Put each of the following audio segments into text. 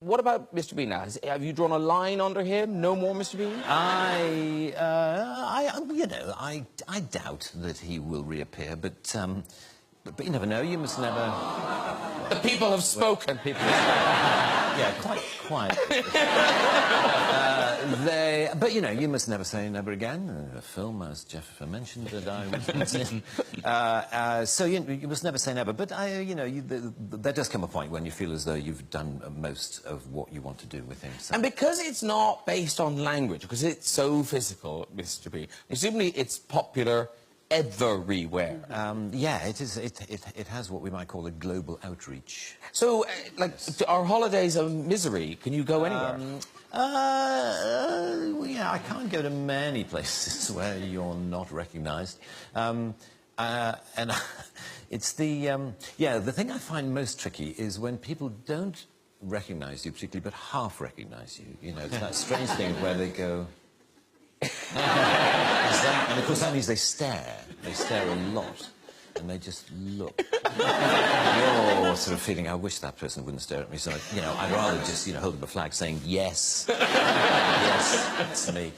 What about Mr. Bean now? Have you drawn a line under him? No more Mr. Bean? You know, I doubt that he will reappear, but you never know. You must never... The people have spoken. People have spoken. Yeah, quite. But, you know, you must never say never again. A film, as Jeff mentioned, that I was in. So you must never say never. But, you know, there does come a point when you feel as though you've done most of what you want to do with him. So. And because it's not based on language, because it's so physical, Mr. Bean, presumably it's popular everywhere. Yeah, it is. It has what we might call a global outreach. So, like, our holidays are misery. Can you go anywhere? Yeah, I can't go to many places where you're not recognised. And it's the... yeah, the thing I find most tricky is when people don't recognise you particularly, but half recognise you. You know, it's that strange thing where they go... and of course that means they stare. They stare a lot, and they just look. You're sort of feeling, I wish that person wouldn't stare at me. So, you know, I'd rather just, you know, hold up a flag saying yes, yes, it's me.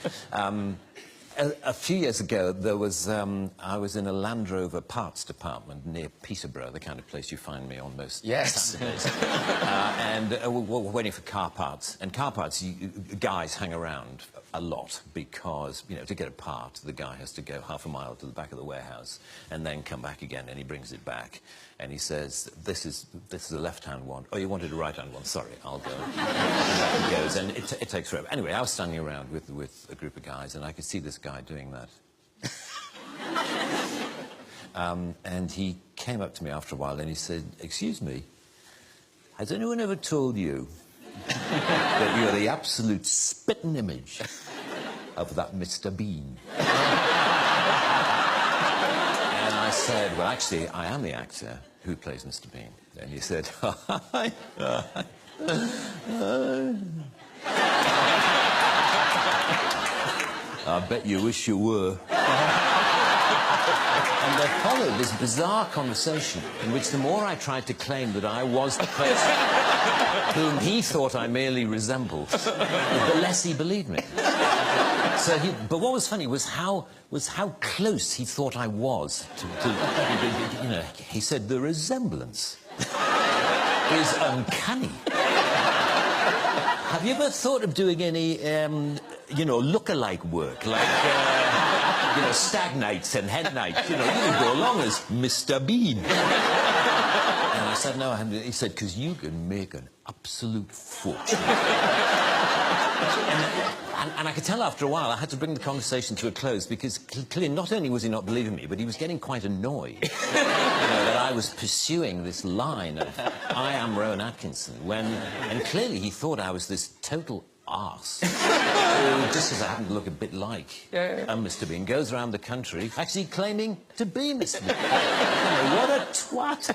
A few years ago, there was I was in a Land Rover parts department near Peterborough, the kind of place you find me on most Saturdays. And we're waiting for car parts. And car parts, guys hang around a lot because, you know, to get a part, the guy has to go half a mile to the back of the warehouse and then come back again, and he brings it back. And he says, this is a left-hand one. Oh, you wanted a right-hand one? Sorry, I'll go. And he goes, and it takes forever. Anyway, I was standing around with a group of guys, and I could see this guy doing that. And he came up to me after a while, and he said, "Excuse me, has anyone ever told you that you're the absolute spitting image of that Mr. Bean?" And I said, "Well, actually, I am the actor who plays Mr. Bean." And he said, "I bet you wish you were." And there followed this bizarre conversation in which the more I tried to claim that I was the person whom he thought I merely resembled, the less he believed me. So but what was funny was how close he thought I was to you know, he said, "The resemblance is uncanny." Have you ever thought of doing any, you know, look-alike work, like, you know, stag nights and hen nights? You know, you can go along as Mr. Bean. And I said, "No," and he said, "because you can make an absolute fortune." And I could tell after a while I had to bring the conversation to a close because clearly not only was he not believing me, but he was getting quite annoyed you know, that I was pursuing this line of "I am Rowan Atkinson" and clearly he thought I was this total arse who, just as I happen to look a bit like Mr. Bean, goes around the country actually claiming to be Mr. Bean. You know, what a twat.